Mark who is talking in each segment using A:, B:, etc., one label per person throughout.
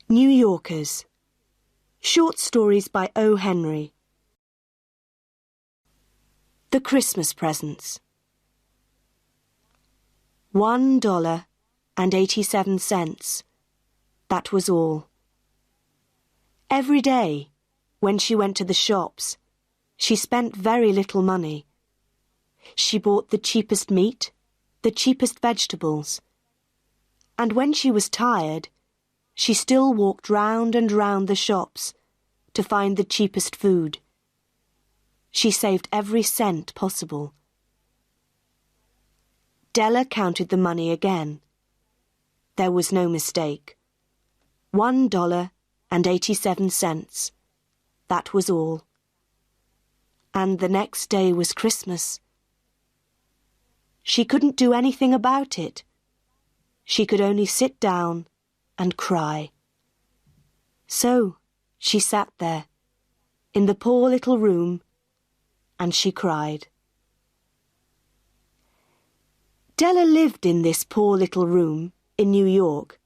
A: Newyorkers. Short stories by O. Henry. The Christmas Presents. $1.87. That was all. Every day, when she went to the shops, she spent very little money. She bought the cheapest meat, the cheapest vegetables, and when she was tired, she still walked round and round the shops to find the cheapest food. She saved every cent possible. Della counted the money again. There was no mistake. $1.87. That was all. And the next day was Christmas. She couldn't do anything about it. She could only sit down and cry. So she sat there, in the poor little room, and she cried. Della lived in this poor little room in New York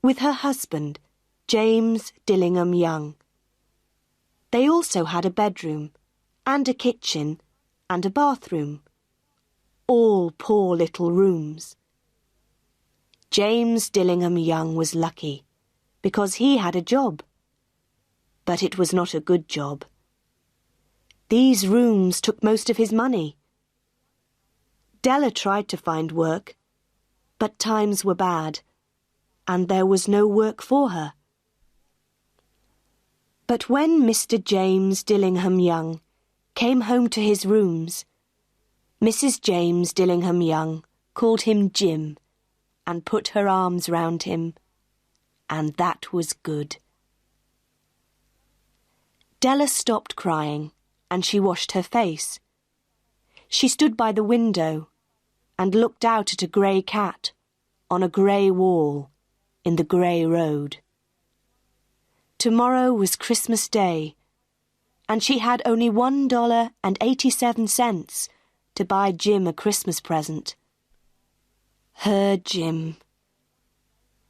A: with her husband, James Dillingham Young. They also had a bedroom and a kitchen and a bathroom. All poor little rooms. James Dillingham Young was lucky because he had a job. But it was not a good job. These rooms took most of his money. Della tried to find work, but times were bad, and there was no work for her. But when Mr. James Dillingham Young came home to his rooms, Mrs. James Dillingham Young called him Jim and put her arms round him, and that was good. Della stopped crying, and she washed her face. She stood by the window and looked out at a grey cat on a grey wall in the grey road. Tomorrow was Christmas Day, and she had only $1.87 to buy Jim a Christmas present. Her Jim.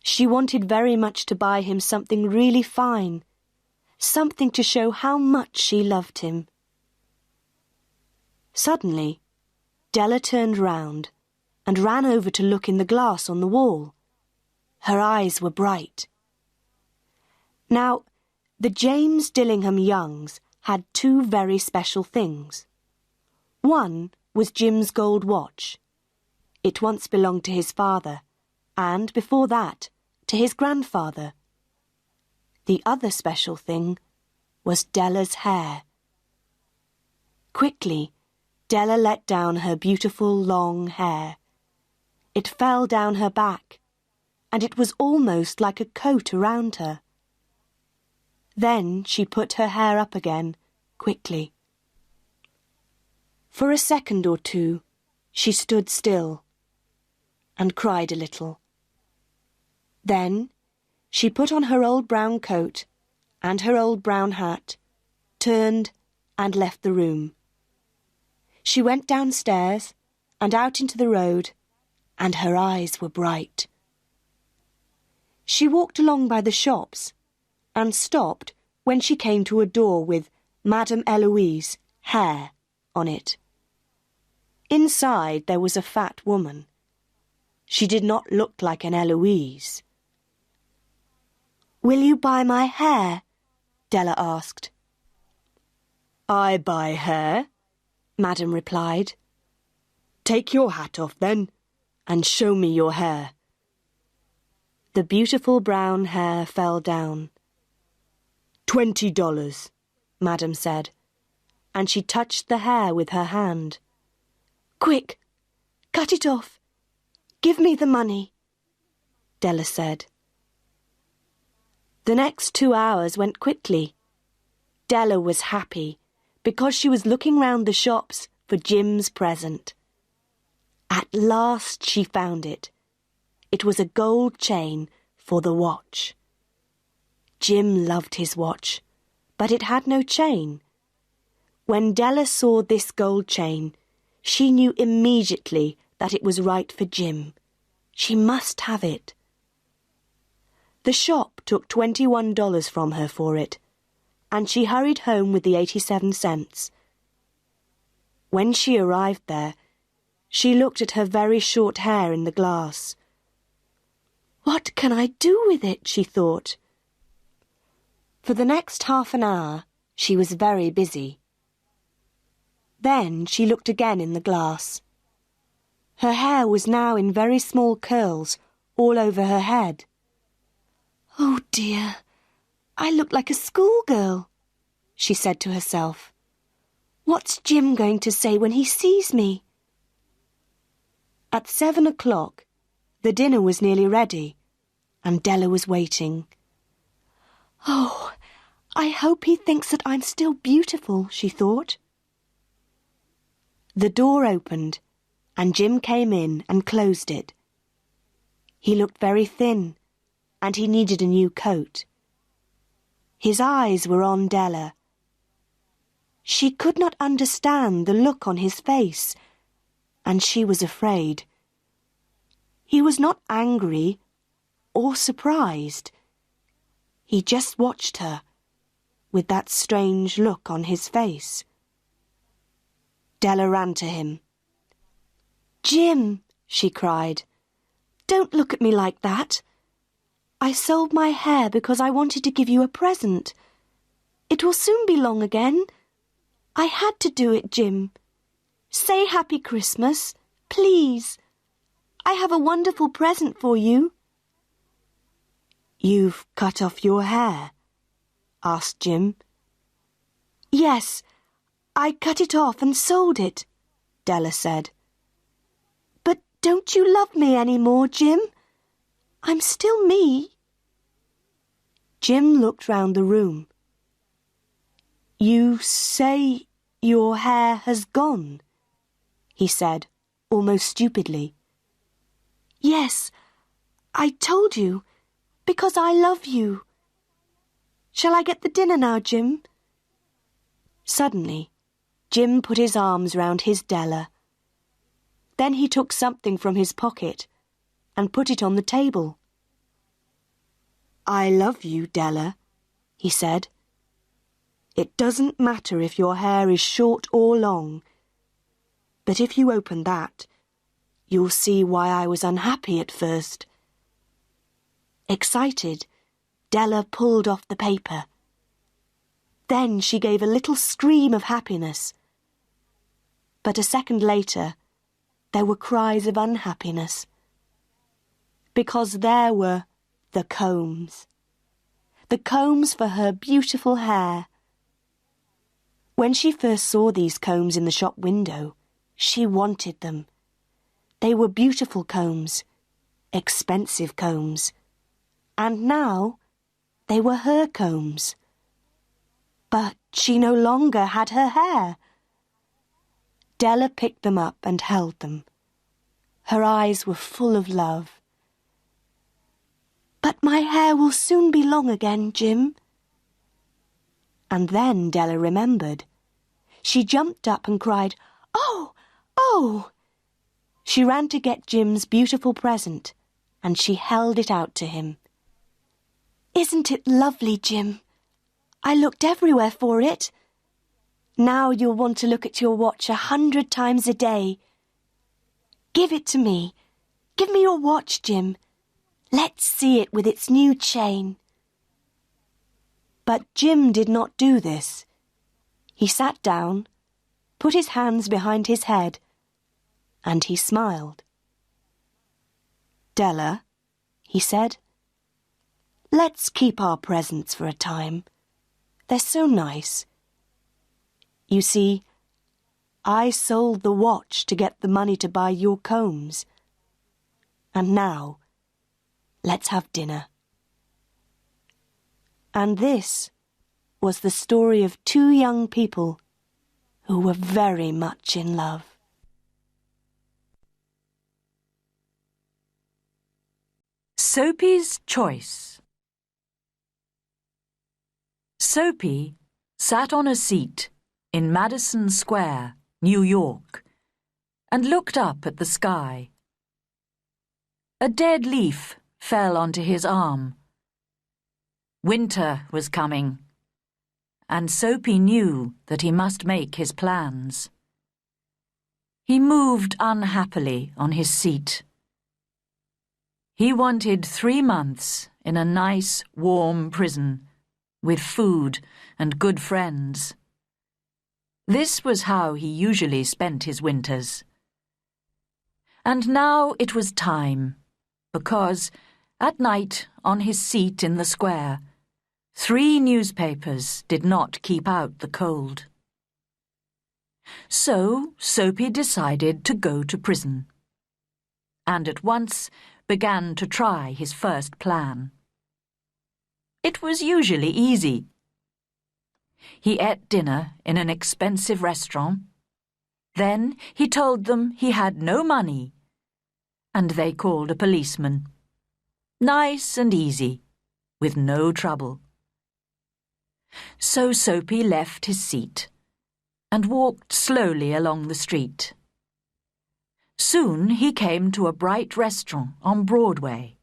A: She wanted very much to buy him something really fine, something to show how much she loved him. Suddenly, Della turned round and ran over to look in the glass on the wall. Her eyes were bright. Now, the James Dillingham Youngs had two very special things. One was Jim's gold watch. It once belonged to his father, and before that, to his grandfather. The other special thing was Della's hair. Quickly, Della let down her beautiful long hair. It fell down her back, and it was almost like a coat around her. Then she put her hair up again, quickly. For a second or two, she stood still and cried a little. Then she put on her old brown coat and her old brown hat, turned and left the room. She went downstairs and out into the road, and her eyes were bright. She walked along by the shops and stopped when she came to a door with Madame Eloise, hair, on it. Inside there was a fat woman. She did not look like an Eloise. "Will you buy my hair?" Della asked. "I buy hair," Madame replied. "Take your hat off then, and show me your hair." The beautiful brown hair fell down. $20, Madame said, and she touched the hair with her hand. "Quick, cut it off. Give me the money," Della said. The next 2 hours went quickly. Della was happy because she was looking round the shops for Jim's present. At last she found it. It was a gold chain for the watch. Jim loved his watch, but it had no chain. When Della saw this gold chain, she knew immediately that it was right for Jim. She must have it. The shop took $21 from her for it, and she hurried home with the 87 cents. When she arrived there, she looked at her very short hair in the glass. "What can I do with it?" she thought. For the next half an hour, she was very busy. Then she looked again in the glass. Her hair was now in very small curls all over her head. "Oh dear, I look like a schoolgirl," she said to herself. "What's Jim going to say when he sees me?" At 7 o'clock, the dinner was nearly ready, and Della was waiting. "Oh, I hope he thinks that I'm still beautiful," she thought. The door opened, and Jim came in and closed it. He looked very thin, and he needed a new coat. His eyes were on Della. She could not understand the look on his face, and she was afraid. He was not angry or surprised. He just watched her, with that strange look on his face. Della ran to him. "Jim," she cried, "don't look at me like that. I sold my hair because I wanted to give you a present. It will soon be long again. I had to do it, Jim. Say Happy Christmas, please. I have a wonderful present for you." "You've cut off your hair?" asked Jim. "Yes, I cut it off and sold it," Della said. "But don't you love me any more, Jim? I'm still me." Jim looked round the room. "You say your hair has gone?" he said, almost stupidly. "Yes, I told you, because I love you. Shall I get the dinner now, Jim?" Suddenly, Jim put his arms round his Della. Then he took something from his pocket and put it on the table. "I love you, Della," he said. "It doesn't matter if your hair is short or long, but if you open that, you'll see why I was unhappy at first." Excited, Della pulled off the paper. Then she gave a little scream of happiness. But a second later, there were cries of unhappiness. Because there were the combs for her beautiful hair. When she first saw these combs in the shop window, she wanted them. They were beautiful combs, expensive combs, and now they were her combs. But she no longer had her hair. Della picked them up and held them. Her eyes were full of love. "But my hair will soon be long again, Jim." And then Della remembered. She jumped up and cried, "Oh, oh!" She ran to get Jim's beautiful present, and she held it out to him. "Isn't it lovely, Jim? I looked everywhere for it. Now you'll want to look at your watch 100 times a day. Give it to me. Give me your watch, Jim. Let's see it with its new chain." But Jim did not do this. He sat down, put his hands behind his head, and he smiled. "Della," he said, "let's keep our presents for a time. They're so nice. You see, I sold the watch to get the money to buy your combs. And now, let's have dinner." And this was the story of two young people who were very much in love.
B: Soapy's Choice. Soapy sat on a seat in Madison Square, New York, and looked up at the sky. A dead leaf fell onto his arm, Winter was coming, and Soapy knew that he must make his plans. He moved unhappily on his seat. He wanted 3 months in a nice, warm prison, with food and good friends. This was how he usually spent his winters. And now it was time, because, at night, on his seat in the square, 3 newspapers did not keep out the cold. So Soapy decided to go to prison, and at once began to try his first plan. It was usually easy. He ate dinner in an expensive restaurant. Then he told them he had no money, and they called a policeman. Nice and easy, with no trouble. So Soapy left his seat and walked slowly along the street. Soon he came to a bright restaurant on Broadway.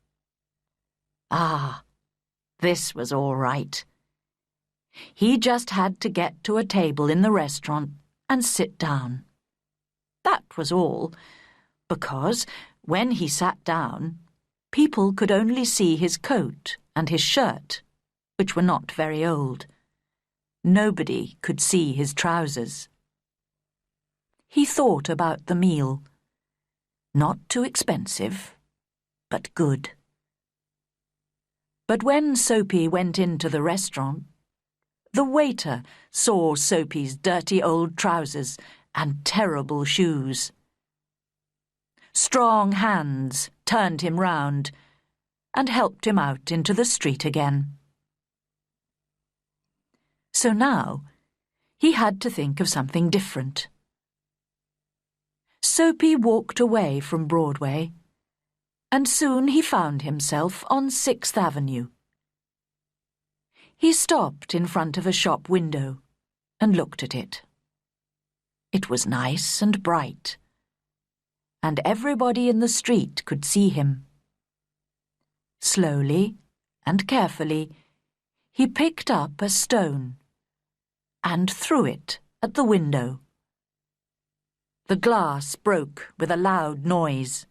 B: Ah, this was all right. He just had to get to a table in the restaurant and sit down. That was all, because when he sat down, people could only see his coat and his shirt, which were not very old. Nobody could see his trousers. He thought about the meal. Not too expensive, but good. But when Soapy went into the restaurant, the waiter saw Soapy's dirty old trousers and terrible shoes. Strong hands turned him round and helped him out into the street again. So now he had to think of something different. Soapy walked away from Broadway, and soon he found himself on 6th Avenue. He stopped in front of a shop window and looked at it. It was nice and bright, and everybody in the street could see him. Slowly and carefully, he picked up a stone and threw it at the window. The glass broke with a loud noise.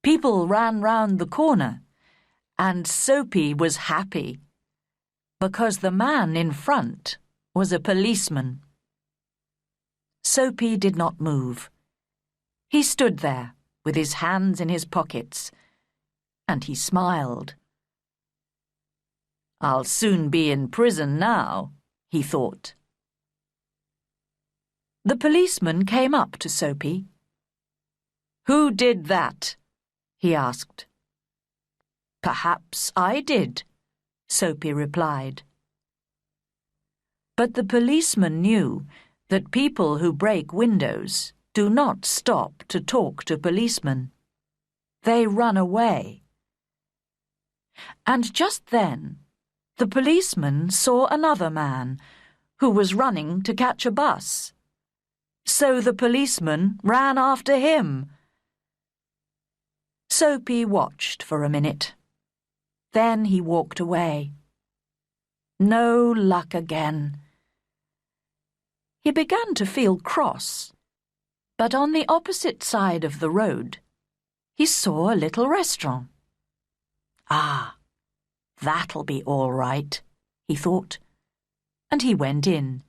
B: People ran round the corner, and Soapy was happy, because the man in front was a policeman. Soapy did not move. He stood there with his hands in his pockets, and he smiled. "I'll soon be in prison now," he thought. The policeman came up to Soapy. "Who did that?" he asked. "Perhaps I did," Soapy replied. But the policeman knew that people who break windows do not stop to talk to policemen. They run away. And just then, the policeman saw another man who was running to catch a bus. So the policeman ran after him. Soapy watched for a minute. Then he walked away. No luck again. He began to feel cross, but on the opposite side of the road, he saw a little restaurant. Ah, that'll be all right, he thought, and he went in.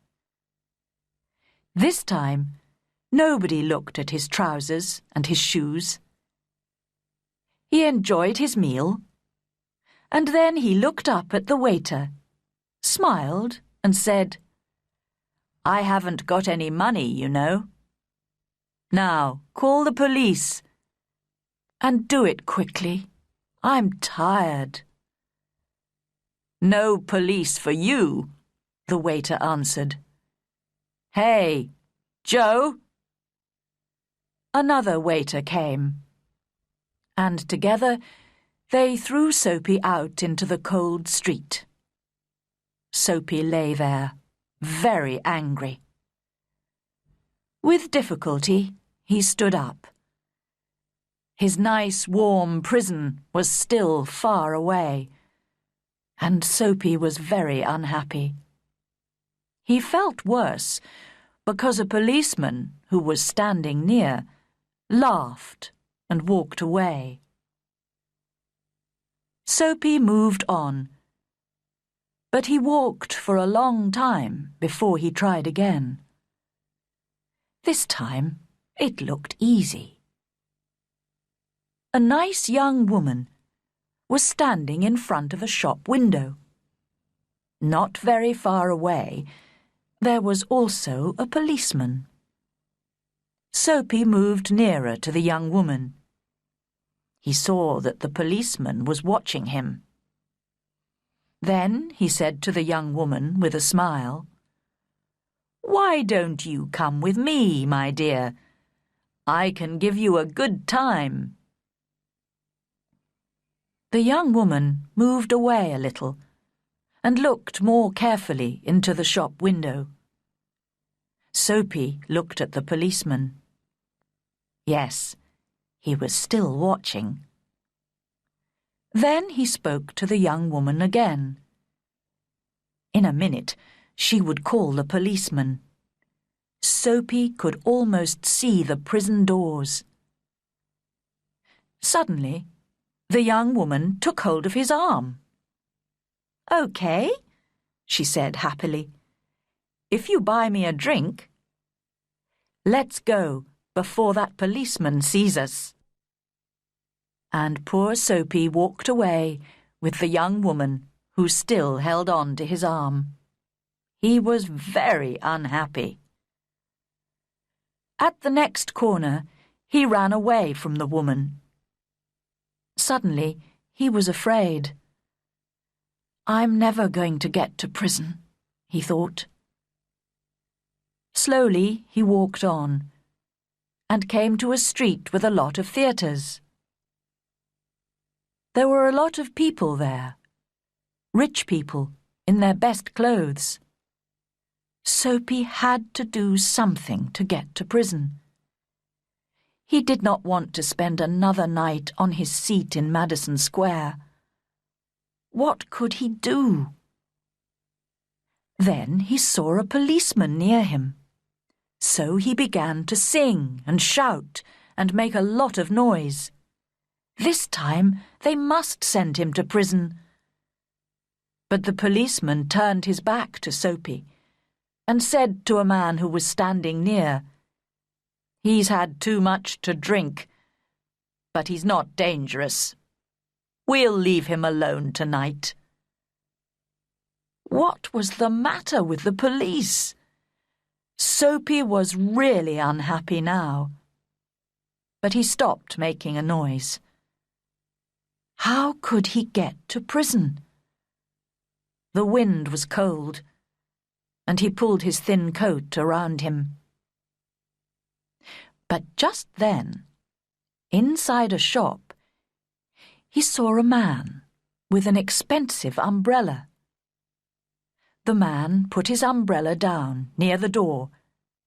B: This time, nobody looked at his trousers and his shoes. He enjoyed his meal, and then he looked up at the waiter, smiled and said, "I haven't got any money, you know. Now, call the police. And do it quickly. I'm tired." "No police for you," the waiter answered. "Hey, Joe!" Another waiter came, and together they threw Soapy out into the cold street. Soapy lay there, very angry. With difficulty, he stood up. His nice, warm prison was still far away, and Soapy was very unhappy. He felt worse because a policeman who was standing near laughed and walked away. Soapy moved on, but he walked for a long time before he tried again. This time it looked easy. A nice young woman was standing in front of a shop window. Not very far away, there was also a policeman. Soapy moved nearer to the young woman. He saw that the policeman was watching him. Then he said to the young woman with a smile, "Why don't you come with me, my dear? I can give you a good time." The young woman moved away a little and looked more carefully into the shop window. Soapy looked at the policeman. Yes, he was still watching. Then he spoke to the young woman again. In a minute, she would call the policeman. Soapy could almost see the prison doors. Suddenly, the young woman took hold of his arm. "Okay," she said happily. "If you buy me a drink, let's go before that policeman sees us." And poor Soapy walked away with the young woman who still held on to his arm. He was very unhappy. At the next corner, he ran away from the woman. Suddenly, he was afraid. "I'm never going to get to prison," he thought. Slowly, he walked on and came to a street with a lot of theatres. There were a lot of people there, rich people in their best clothes. Soapy had to do something to get to prison. He did not want to spend another night on his seat in Madison Square. What could he do? Then he saw a policeman near him. So he began to sing and shout and make a lot of noise. This time they must send him to prison. But the policeman turned his back to Soapy and said to a man who was standing near, "He's had too much to drink, but he's not dangerous. We'll leave him alone tonight." What was the matter with the police? Soapy was really unhappy now. But he stopped making a noise. How could he get to prison? The wind was cold, and he pulled his thin coat around him. But just then, inside a shop, he saw a man with an expensive umbrella. The man put his umbrella down near the door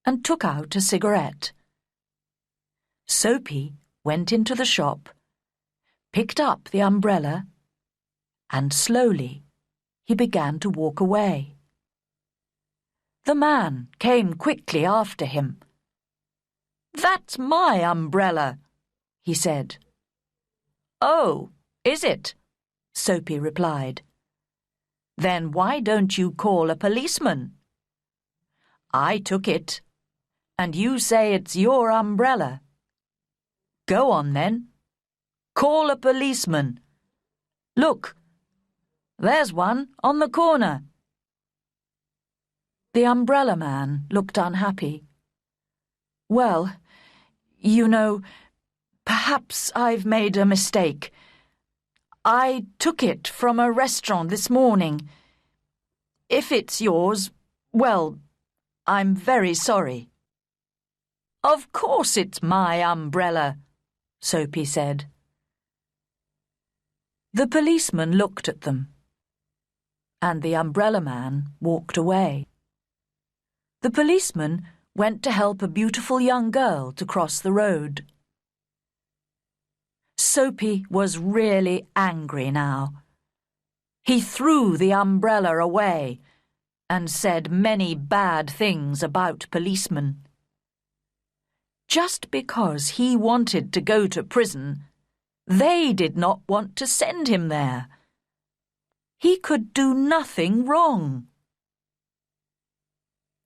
B: and took out a cigarette. Soapy went into the shop, picked up the umbrella, and slowly he began to walk away. The man came quickly after him. "That's my umbrella," he said. "Oh, is it?" Soapy replied. "Then why don't you call a policeman? I took it, and you say it's your umbrella. Go on then. Call a policeman. Look, there's one on the corner." The umbrella man looked unhappy. "Well, you know, perhaps I've made a mistake. I took it from a restaurant this morning. If it's yours, well, I'm very sorry." "Of course it's my umbrella," Soapy said. The policeman looked at them, and the umbrella man walked away. The policeman went to help a beautiful young girl to cross the road. Soapy was really angry now. He threw the umbrella away and said many bad things about policemen. Just because he wanted to go to prison, they did not want to send him there. He could do nothing wrong.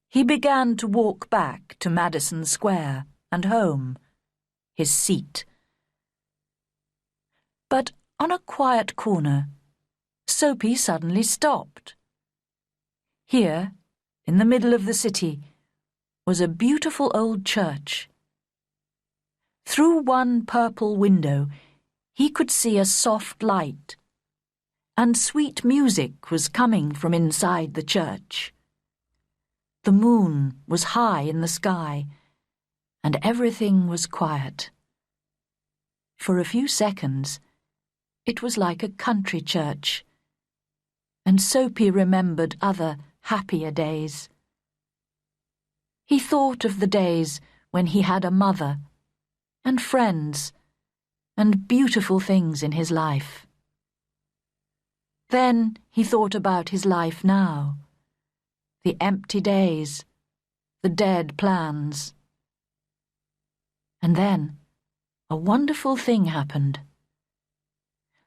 B: He began to walk back to Madison Square and home, his seat. But on a quiet corner, Soapy suddenly stopped. Here, in the middle of the city, was a beautiful old church. Through one purple window, he could see a soft light, and sweet music was coming from inside the church. The moon was high in the sky, and everything was quiet. For a few seconds, it was like a country church, and Soapy remembered other, happier days. He thought of the days when he had a mother, and friends, and beautiful things in his life. Then he thought about his life now, the empty days, the dead plans. And then a wonderful thing happened.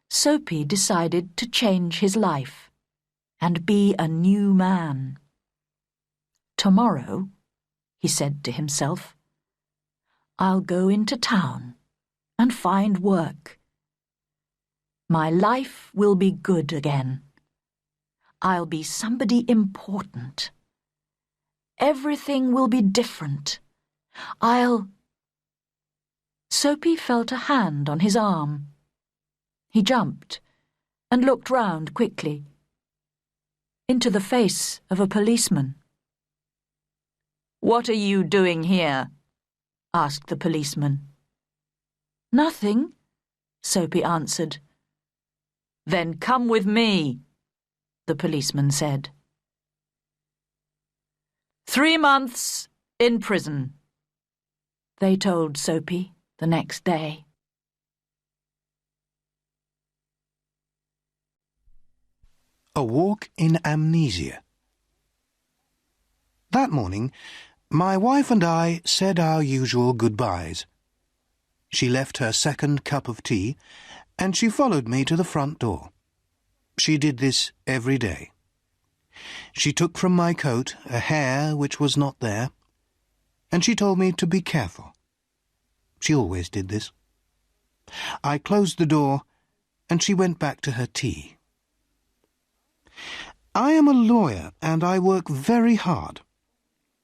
B: Soapy decided to change his life and be a new man. Tomorrow, he said to himself, I'll go into town and find work. My life will be good again. I'll be somebody important. Everything will be different. Soapy felt a hand on his arm. He jumped and looked round quickly into the face of a policeman. "What are you doing here?" asked the policeman. "Nothing," Soapy answered. "Then come with me," the policeman said. 3 months in prison, they told Soapy the next day.
C: A walk in amnesia. That morning, my wife and I said our usual goodbyes. She left her second cup of tea, and she followed me to the front door. She did this every day. She took from my coat a hair which was not there, and she told me to be careful. She always did this. I closed the door, and she went back to her tea. I am a lawyer, and I work very hard.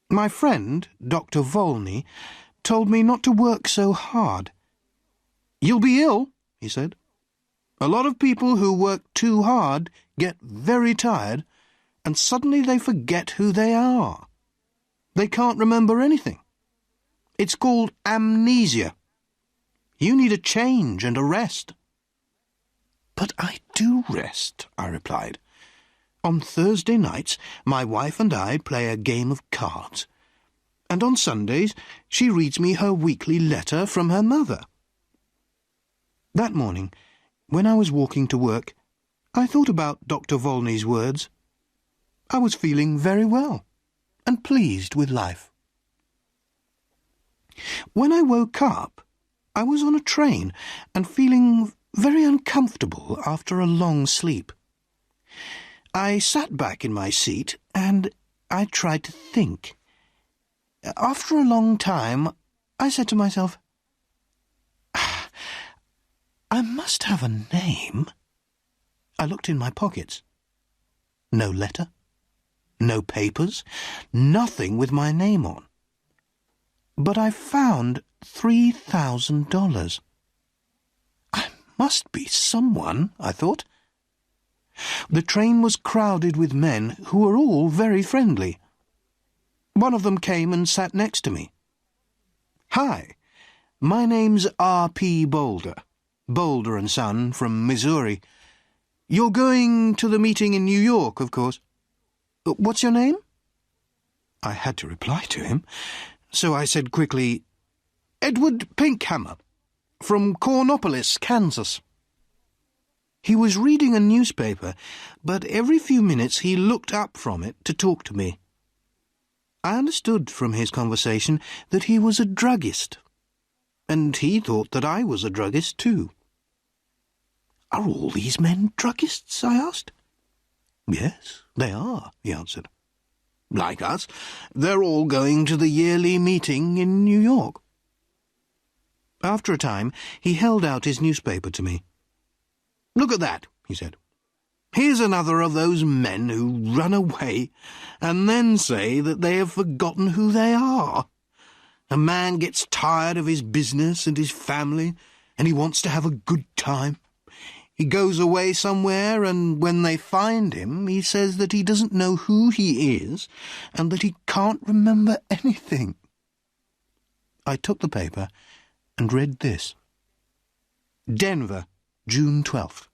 C: My friend, Dr. Volney, told me not to work so hard. "You'll be ill," he said. "A lot of people who work too hard get very tired, and suddenly they forget who they are. They can't remember anything. It's called amnesia. You need a change and a rest." "But I do rest," I replied. "On Thursday nights, my wife and I play a game of cards, and on Sundays she reads me her weekly letter from her mother." That morning, when I was walking to work, I thought about Dr. Volney's words. I was feeling very well and pleased with life. When I woke up, I was on a train and feeling very uncomfortable after a long sleep. I sat back in my seat and I tried to think. After a long time, I said to myself, "I must have a name." I looked in my pockets. No letter, no papers, nothing with my name on. But I found $3,000. I must be someone, I thought. The train was crowded with men who were all very friendly. One of them came and sat next to me. "Hi, my name's R.P. Boulder, Boulder and Son from Missouri. You're going to the meeting in New York, of course. What's your name?" I had to reply to him, so I said quickly, "Edward Pinkhammer, from Cornopolis, Kansas." He was reading a newspaper, but every few minutes he looked up from it to talk to me. I understood from his conversation that he was a druggist, and he thought that I was a druggist too. "Are all these men druggists?" I asked. "Yes, they are," he answered. "Like us, they're all going to the yearly meeting in New York." After a time, he held out his newspaper to me. "Look at that," he said. "Here's another of those men who run away and then say that they have forgotten who they are. A man gets tired of his business and his family, and he wants to have a good time. He goes away somewhere, and when they find him, he says that he doesn't know who he is and that he can't remember anything." I took the paper and read this. Denver, June 12th.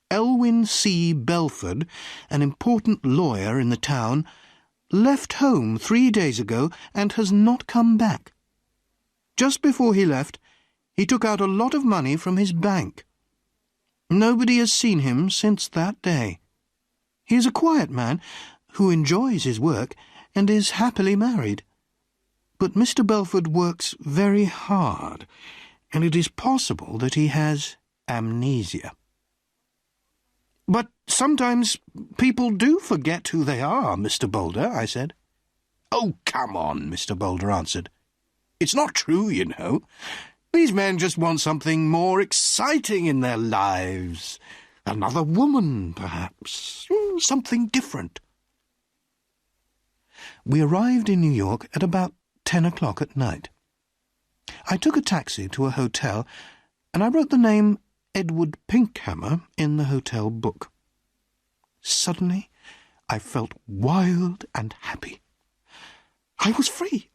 C: Elwyn C. Belford, an important lawyer in the town, left home 3 days ago and has not come back. Just before he left, he took out a lot of money from his bank. Nobody has seen him since that day. He is a quiet man who enjoys his work and is happily married. But Mr. Belford works very hard, and it is possible that he has amnesia. "But sometimes people do forget who they are, Mr. Boulder," I said. "Oh, come on," Mr. Boulder answered. "It's not true, you know. These men just want something more exciting in their lives. Another woman, perhaps. Something different." We arrived in New York at about 10 o'clock at night. I took a taxi to a hotel, and I wrote the name Edward Pinkhammer in the hotel book. Suddenly, I felt wild and happy. I was free.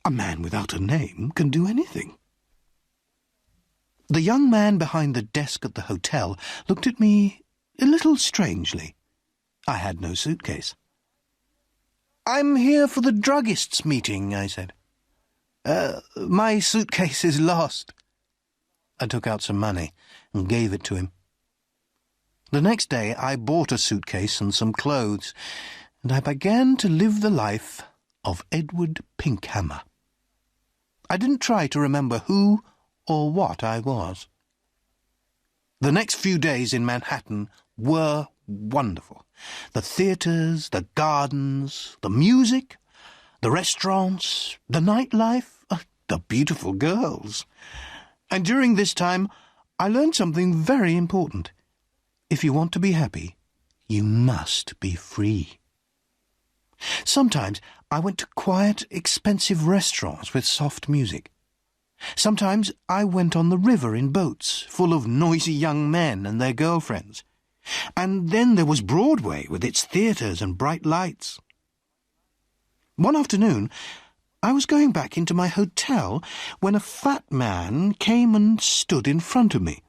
C: A man without a name can do anything. The young man behind the desk at the hotel looked at me a little strangely. I had no suitcase. "I'm here for the druggists' meeting," I said. My suitcase is lost." I took out some money and gave it to him. The next day I bought a suitcase and some clothes, and I began to live the life of Edward Pinkhammer. I didn't try to remember who or what I was. The next few days in Manhattan were wonderful. The theatres, the gardens, the music, the restaurants, the nightlife, the beautiful girls. And during this time, I learned something very important. If you want to be happy, you must be free. Sometimes I went to quiet, expensive restaurants with soft music. Sometimes I went on the river in boats full of noisy young men and their girlfriends. And then there was Broadway with its theatres and bright lights. One afternoon, I was going back into my hotel when a fat man came and stood in front of me.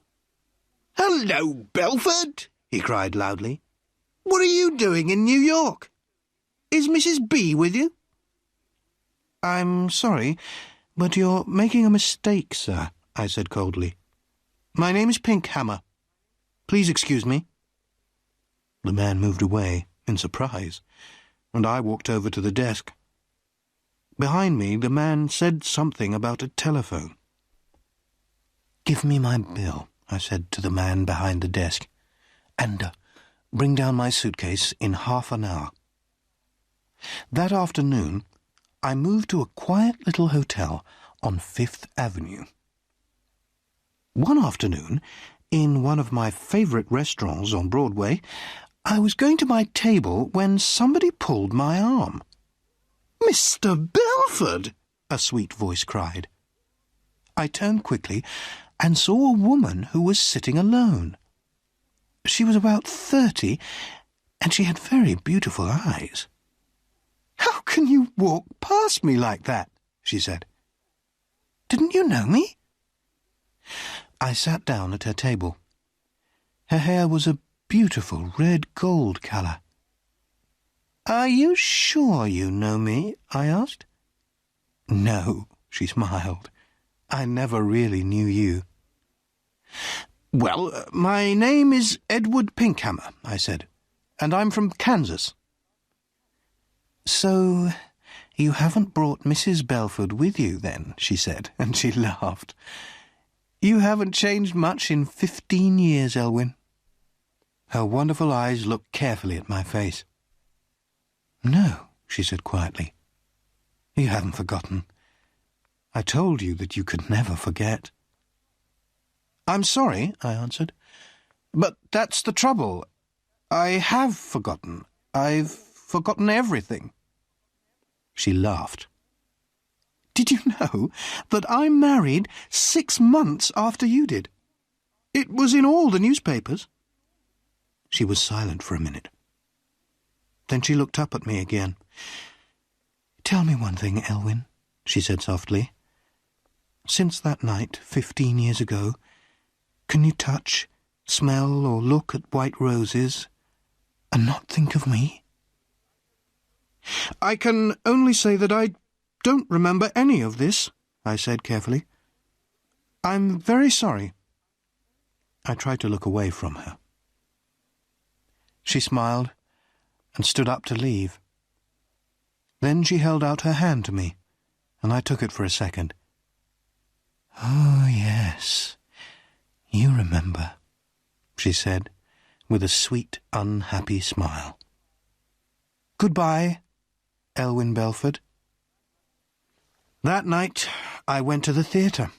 C: "Hello, Belford!" he cried loudly. "What are you doing in New York? Is Mrs. B with you?" "I'm sorry, but you're making a mistake, sir," I said coldly. "My name is Pinkhammer. Please excuse me." The man moved away in surprise, and I walked over to the desk. Behind me, the man said something about a telephone. "Give me my bill," I said to the man behind the desk, "and bring down my suitcase in half an hour." That afternoon, I moved to a quiet little hotel on Fifth Avenue. One afternoon, in one of my favourite restaurants on Broadway, I was going to my table when somebody pulled my arm. "Mr. Belford!" a sweet voice cried. I turned quickly and saw a woman who was sitting alone. She was about 30, and she had very beautiful eyes. "How can you walk past me like that?" she said. "Didn't you know me?" I sat down at her table. Her hair was a beautiful red-gold colour. "Are you sure you know me?" I asked. "No," she smiled. "I never really knew you." Well, my name is Edward Pinkhammer, I said, and I'm from Kansas. So, you haven't brought Mrs. Belford with you, then, she said, and she laughed. You haven't changed much in 15 years, Elwyn. Her wonderful eyes looked carefully at my face. No, she said quietly. You haven't forgotten. I told you that you could never forget. I'm sorry, I answered, but that's the trouble. I have forgotten. I've forgotten everything. She laughed. Did you know that I married 6 months after you did? It was in all the newspapers. She was silent for a minute. Then she looked up at me again. Tell me one thing, Elwyn, she said softly. Since that night, 15 years ago, can you touch, smell, or look at white roses and not think of me? I can only say that I don't remember any of this, I said carefully. I'm very sorry. I tried to look away from her. She smiled and stood up to leave. Then she held out her hand to me, and I took it for a second. Oh, yes, you remember, she said, with a sweet, unhappy smile. Goodbye, Elwyn Belford. That night I went to the theatre,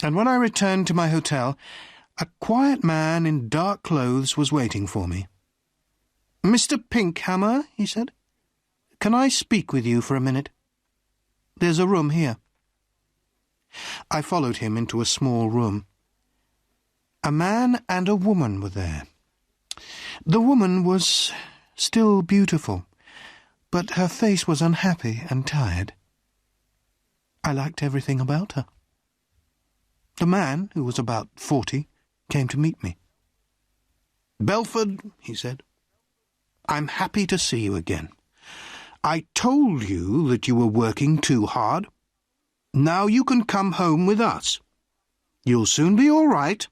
C: and when I returned to my hotel, a quiet man in dark clothes was waiting for me. Mr. Pinkhammer, he said, can I speak with you for a minute? There's a room here. I followed him into a small room. A man and a woman were there. The woman was still beautiful, but her face was unhappy and tired. I liked everything about her. The man, who was about 40, came to meet me. Belford, he said, I'm happy to see you again. I told you that you were working too hard. Now you can come home with us. You'll soon be all right.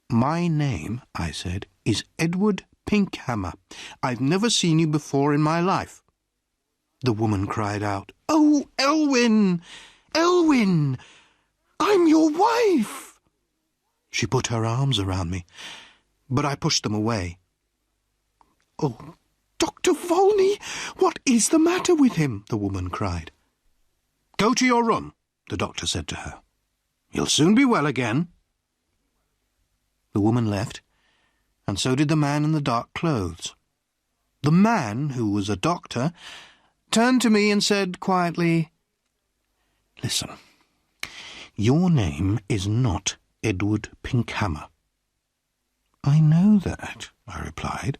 C: My name, I said, is Edward Pinkhammer. I've never seen you before in my life. The woman cried out, Oh, Elwyn! Elwyn! I'm your wife! She put her arms around me, but I pushed them away. Oh, Dr. Volney, what is the matter with him? The woman cried. Go to your room, the doctor said to her. You'll soon be well again. The woman left, and so did the man in the dark clothes. The man, who was a doctor, turned to me and said quietly, Listen, your name is not Edward Pinkhammer. I know that, I replied,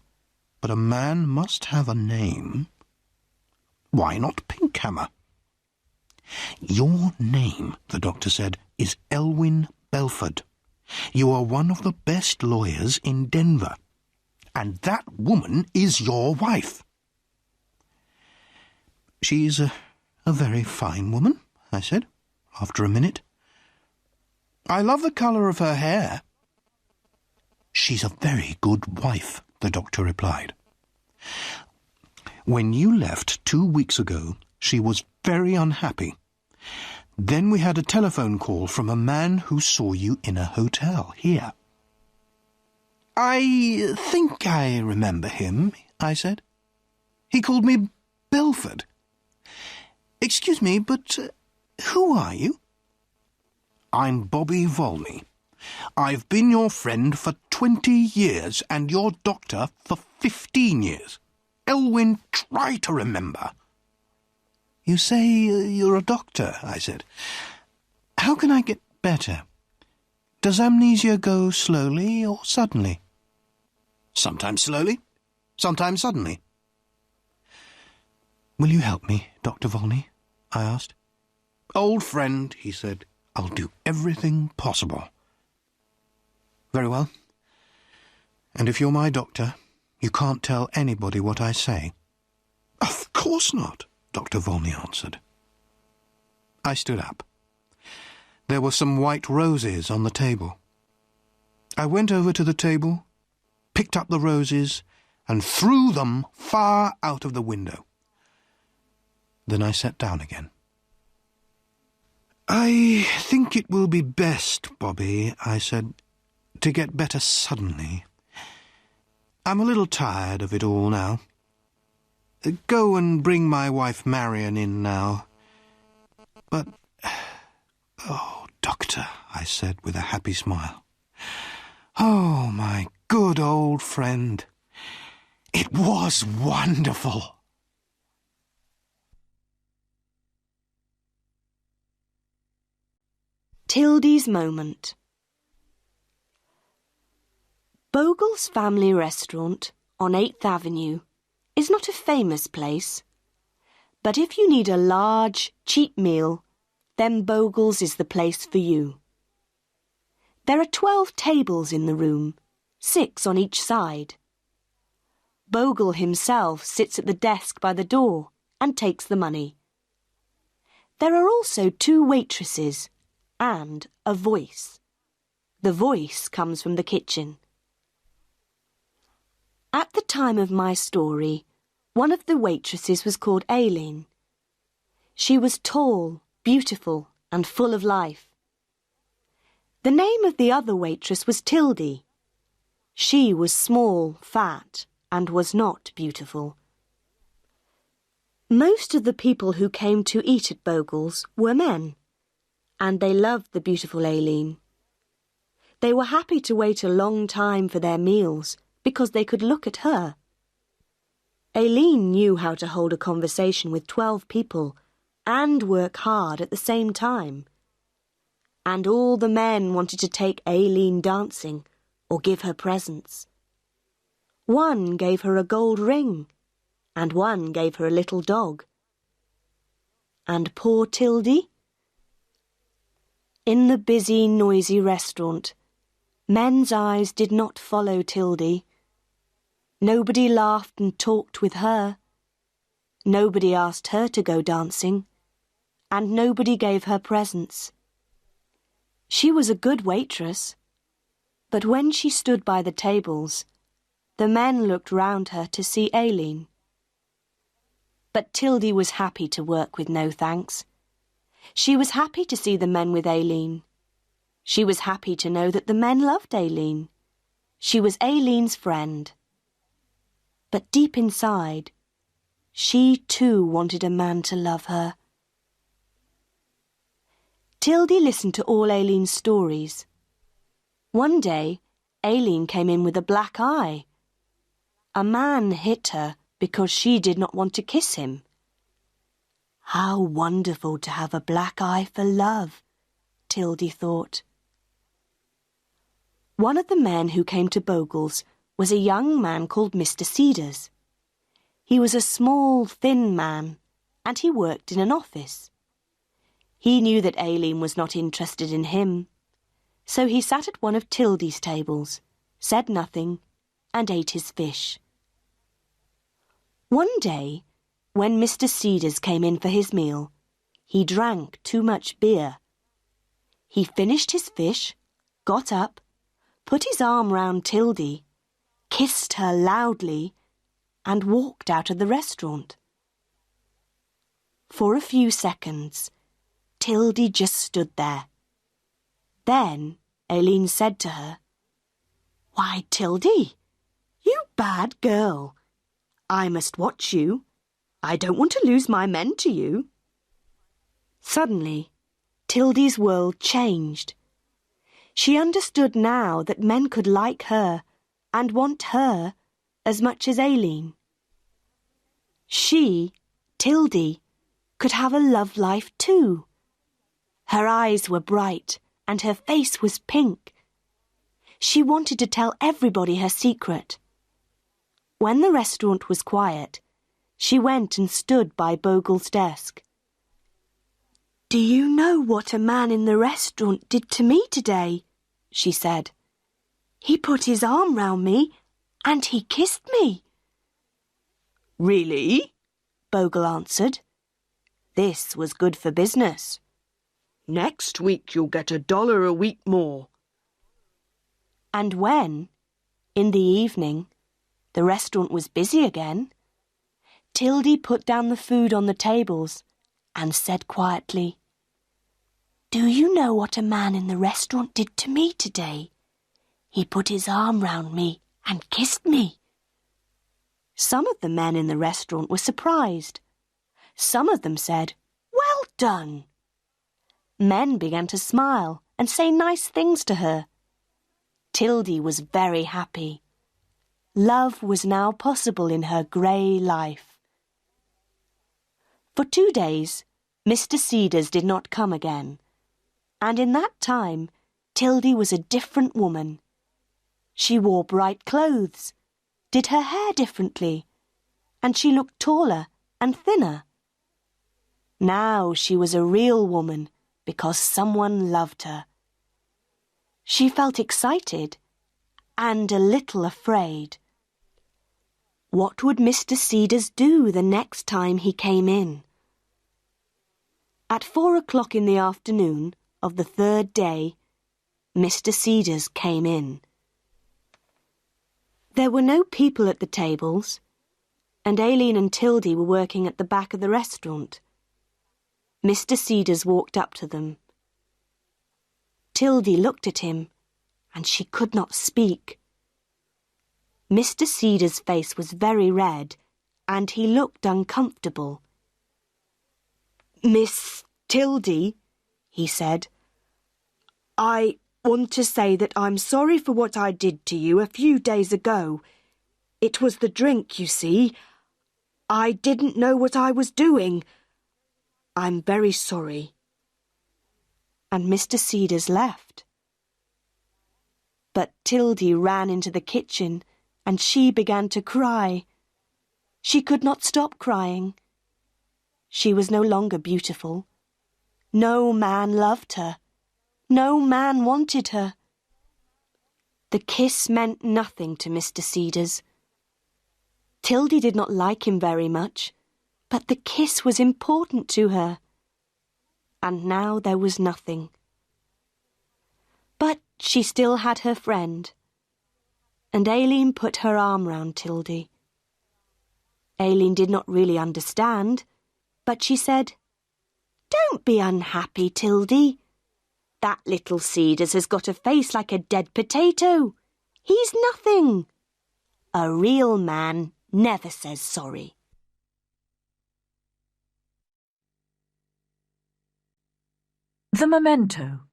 C: but a man must have a name. Why not Pinkhammer? Your name, the doctor said, is Elwyn Belford. You are one of the best lawyers in Denver, and that woman is your wife. She's a very fine woman, I said, after a minute. I love the colour of her hair. She's a very good wife, the doctor replied. When you left 2 weeks ago, she was very unhappy. Then we had a telephone call from a man who saw you in a hotel here. I think I remember him, I said. He called me Belford. Excuse me, but who are you? I'm Bobby Volney. I've been your friend for 20 years and your doctor for 15 years. Elwyn, try to remember. You say you're a doctor, I said. How can I get better? Does amnesia go slowly or suddenly? Sometimes slowly, sometimes suddenly. Will you help me, Dr. Volney? I asked. Old friend, he said. I'll do everything possible. Very well. And if you're my doctor, you can't tell anybody what I say. Of course not, Dr. Volney answered. I stood up. There were some white roses on the table. I went over to the table, picked up the roses, and threw them far out of the window. Then I sat down again. "I think it will be best, Bobby," I said, "to get better suddenly. I'm a little tired of it all now. Go and bring my wife Marion in now." "But, oh, Doctor," I said with a happy smile. "Oh, my good old friend. It was wonderful."
A: Tildy's Moment. Bogle's Family Restaurant on 8th Avenue is not a famous place, but if you need a large, cheap meal, then Bogle's is the place for you. There are 12 tables in the room, 6 on each side. Bogle himself sits at the desk by the door and takes the money. There are also 2 waitresses and a voice. The voice comes from the kitchen. At the time of my story, one of the waitresses was called Aileen. She was tall, beautiful, and full of life. The name of the other waitress was Tildy. She was small, fat, and was not beautiful. Most of the people who came to eat at Bogle's were men, and they loved the beautiful Aileen. They were happy to wait a long time for their meals because they could look at her. Aileen knew how to hold a conversation with 12 people and work hard at the same time. And all the men wanted to take Aileen dancing or give her presents. One gave her a gold ring, and one gave her a little dog. And poor Tildy? In the busy, noisy restaurant, men's eyes did not follow Tildy. Nobody laughed and talked with her. Nobody asked her to go dancing, and nobody gave her presents. She was a good waitress, but when she stood by the tables, the men looked round her to see Aileen. But Tildy was happy to work with no thanks. She was happy to see the men with Aileen. She was happy to know that the men loved Aileen. She was Aileen's friend. But deep inside, she too wanted a man to love her. Tildy listened to all Aileen's stories. One day, Aileen came in with a black eye. A man hit her because she did not want to kiss him. How wonderful to have a black eye for love, Tildy thought. One of the men who came to Bogle's was a young man called Mr. Cedars. He was a small, thin man, and he worked in an office. He knew that Aileen was not interested in him, so he sat at one of Tildy's tables, said nothing, and ate his fish. One day, when Mr. Cedars came in for his meal, he drank too much beer. He finished his fish, got up, put his arm round Tildy, kissed her loudly, and walked out of the restaurant. For a few seconds, Tildy just stood there. Then Aileen said to her, "Why, Tildy, you bad girl. I must watch you. I don't want to lose my men to you." Suddenly, Tildy's world changed. She understood now that men could like her and want her as much as Aileen. She, Tildy, could have a love life too. Her eyes were bright and her face was pink. She wanted to tell everybody her secret. When the restaurant was quiet, she went and stood by Bogle's desk. "Do you know what a man in the restaurant did to me today?" she said. "He put his arm round me and he kissed me." "Really?" Bogle answered. This was good for business. "Next week you'll get $1 a week more." And when, in the evening, the restaurant was busy again, Tildy put down the food on the tables and said quietly, "Do you know what a man in the restaurant did to me today? He put his arm round me and kissed me." Some of the men in the restaurant were surprised. Some of them said, "Well done." Men began to smile and say nice things to her. Tildy was very happy. Love was now possible in her grey life. For 2 days, Mr. Cedars did not come again, and in that time, Tildy was a different woman. She wore bright clothes, did her hair differently, and she looked taller and thinner. Now she was a real woman because someone loved her. She felt excited and a little afraid. What would Mr. Cedars do the next time he came in? At 4 o'clock in the afternoon of the 3rd day, Mr. Cedars came in. There were no people at the tables, and Aileen and Tildy were working at the back of the restaurant. Mr. Cedars walked up to them. Tildy looked at him, and she could not speak. Mr. Cedars' face was very red, and he looked uncomfortable. "Miss Tildy," he said, "I want to say that I'm sorry for what I did to you a few days ago. It was the drink, you see. I didn't know what I was doing. I'm very sorry." And Mr. Cedars left. But Tildy ran into the kitchen and she began to cry. She could not stop crying. She was no longer beautiful. No man loved her. No man wanted her. The kiss meant nothing to Mr. Cedars. Tildy did not like him very much, but the kiss was important to her. And now there was nothing. But she still had her friend, and Aileen put her arm round Tildy. Aileen did not really understand, but she said, "Don't be unhappy, Tildy. That little Cedars has got a face like a dead potato. He's nothing. A real man never says sorry."
B: The Memento.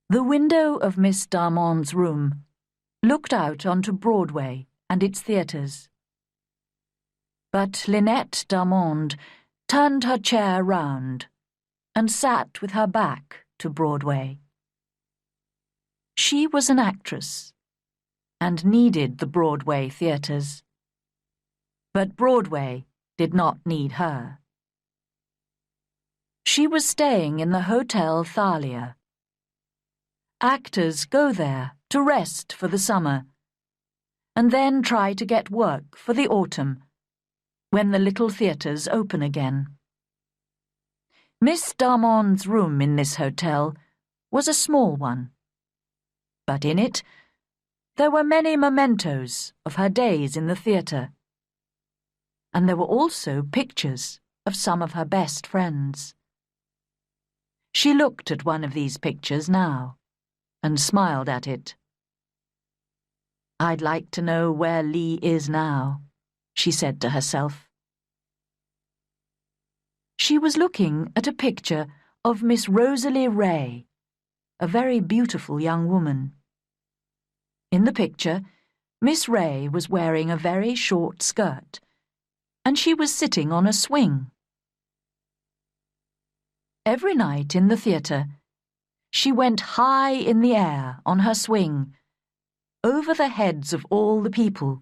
B: The window of Miss Darmon's room looked out onto Broadway and its theatres. But Lynette Darmond turned her chair round and sat with her back to Broadway. She was an actress and needed the Broadway theatres. But Broadway did not need her. She was staying in the Hotel Thalia. Actors go there to rest for the summer and then try to get work for the autumn when the little theatres open again. Miss Darmon's room in this hotel was a small one, but in it there were many mementos of her days in the theatre, and there were also pictures of some of her best friends. She looked at one of these pictures now and smiled at it. "I'd like to know where Lee is now," she said to herself. She was looking at a picture of Miss Rosalie Ray, a very beautiful young woman. In the picture, Miss Ray was wearing a very short skirt, and she was sitting on a swing. Every night in the theatre, she went high in the air on her swing, over the heads of all the people.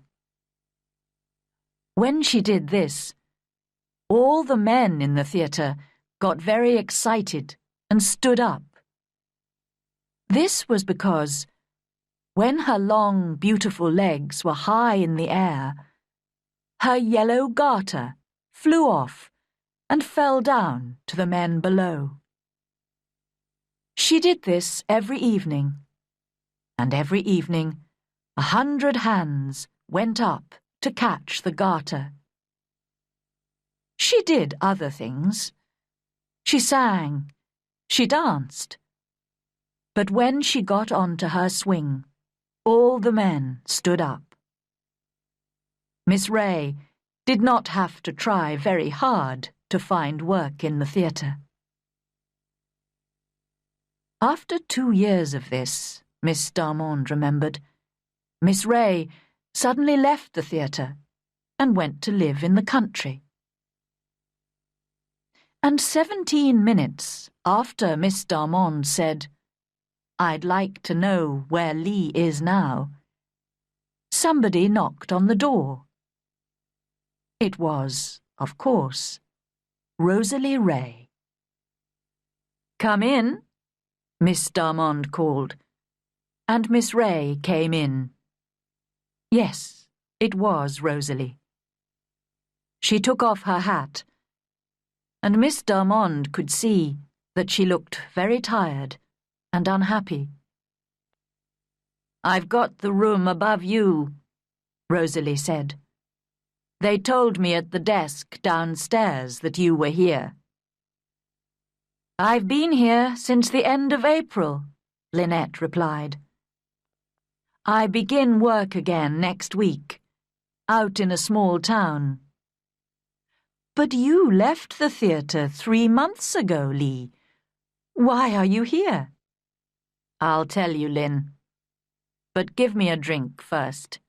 B: When she did this, all the men in the theatre got very excited and stood up. This was because, when her long, beautiful legs were high in the air, her yellow garter flew off and fell down to the men below. She did this every evening and every evening 100 hands went up to catch the garter. She did other things. She sang, she danced. But when she got onto her swing, all the men stood up. Miss Ray did not have to try very hard to find work in the theatre. After 2 years of this, Miss Darmond remembered, Miss Ray suddenly left the theatre and went to live in the country. And 17 minutes after Miss Darmond said, "I'd like to know where Lee is now," somebody knocked on the door. It was, of course, Rosalie Ray. "Come in," Miss Darmond called, and Miss Ray came in. Yes, it was Rosalie. She took off her hat, and Miss Darmond could see that she looked very tired and unhappy. "I've got the room above you," Rosalie said. "They told me at the desk downstairs that you were here." "I've been here since the end of April," Lynette replied. "I begin work again next week, out in a small town." "But you left the theatre 3 months ago, Lee. Why are you here?" "I'll tell you, Lynn. But give me a drink first."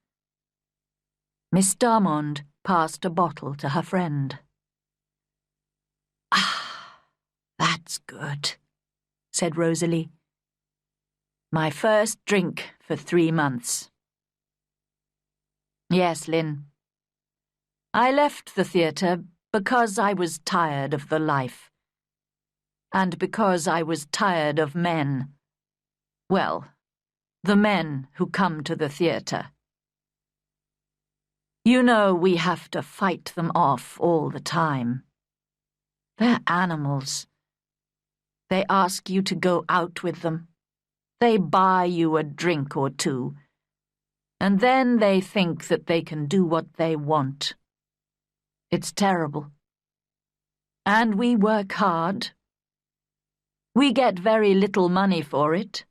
B: Miss Darmond passed a bottle to her friend. "Ah, that's good," said Rosalie. "My first drink for 3 months. Yes, Lynn. I left the theatre because I was tired of the life. And because I was tired of men. Well, the men who come to the theatre. You know we have to fight them off all the time. They're animals. They ask you to go out with them. They buy you a drink or two. And then they think that they can do what they want. It's terrible. And we work hard. We get very little money for it.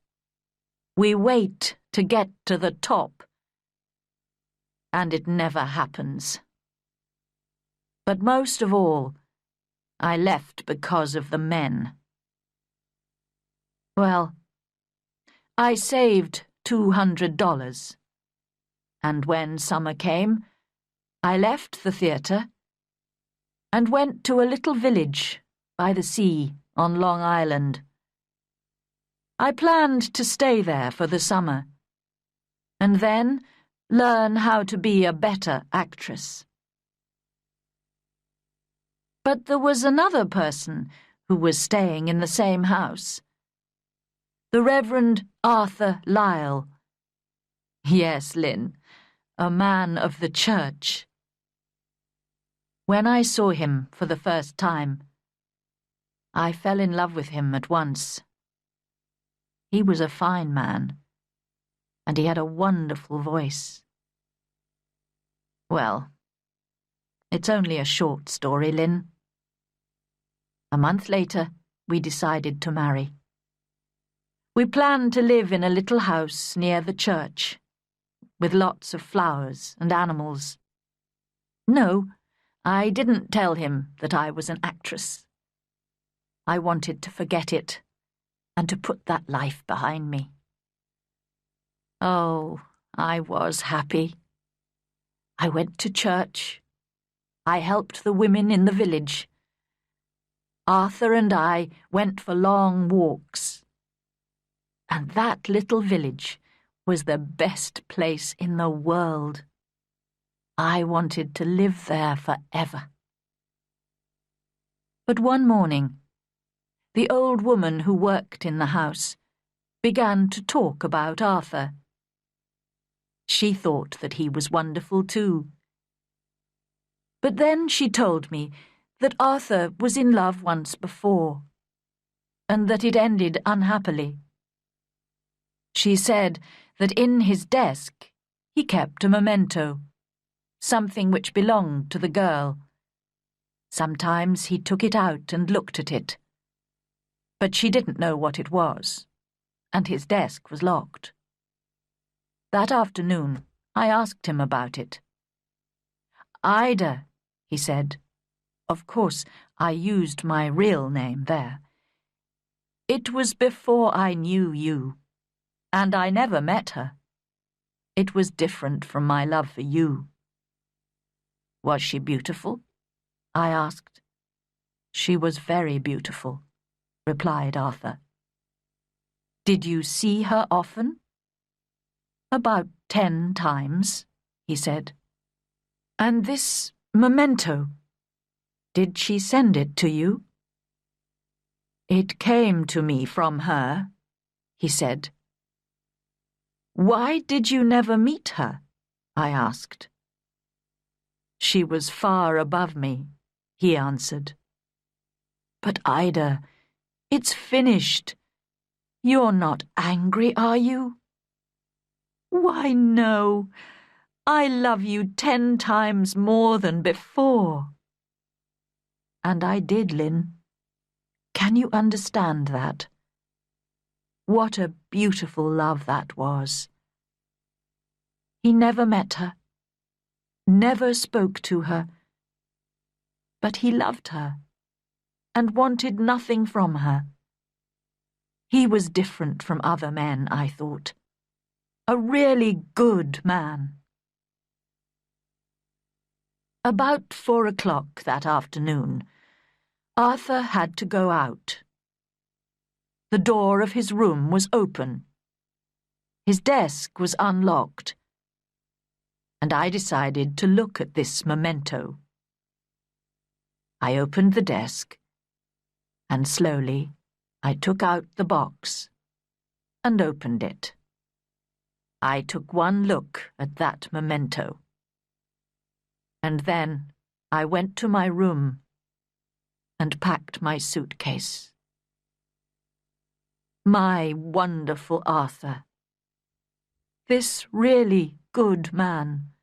B: We wait to get to the top. And it never happens. But most of all, I left because of the men. Well, I saved $200. And when summer came, I left the theatre and went to a little village by the sea on Long Island. I planned to stay there for the summer, and then learn how to be a better actress. But there was another person who was staying in the same house. The Reverend Arthur Lyle. Yes, Lynn, a man of the church. When I saw him for the first time, I fell in love with him at once. He was a fine man, and he had a wonderful voice. Well, it's only a short story, Lynn. A month later, we decided to marry. We planned to live in a little house near the church, with lots of flowers and animals. No, I didn't tell him that I was an actress. I wanted to forget it and to put that life behind me. Oh, I was happy. I went to church. I helped the women in the village. Arthur and I went for long walks. And that little village was the best place in the world. I wanted to live there forever. But one morning, the old woman who worked in the house began to talk about Arthur. She thought that he was wonderful too. But then she told me that Arthur was in love once before, and that it ended unhappily. She said that in his desk he kept a memento, something which belonged to the girl. Sometimes he took it out and looked at it, but she didn't know what it was, and his desk was locked. That afternoon, I asked him about it. "Ida," he said. Of course, I used my real name there. "It was before I knew you, and I never met her. It was different from my love for you." "Was she beautiful?" I asked. "She was very beautiful," replied Arthur. "Did you see her often?" "About 10 times," he said. "And this memento, did she send it to you?" "It came to me from her," he said. "Why did you never meet her?" I asked. "She was far above me," he answered. "But Ida, it's finished. You're not angry, are you?" "Why, no. I love you 10 times more than before." And I did, Lynn. Can you understand that? What a beautiful love that was. He never met her, never spoke to her, but he loved her and wanted nothing from her. He was different from other men, I thought. A really good man. About 4 o'clock that afternoon, Arthur had to go out. The door of his room was open. His desk was unlocked, and I decided to look at this memento. I opened the desk, and slowly I took out the box and opened it. I took one look at that memento, and then I went to my room and packed my suitcase. My wonderful Arthur, this really good man,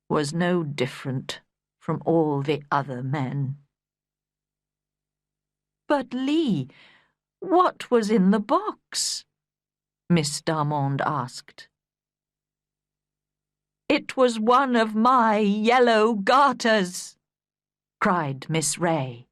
B: was no different from all the other men. "But, Lee, what was in the box?" Miss Darmond asked. "It was one of my yellow garters," cried Miss Ray.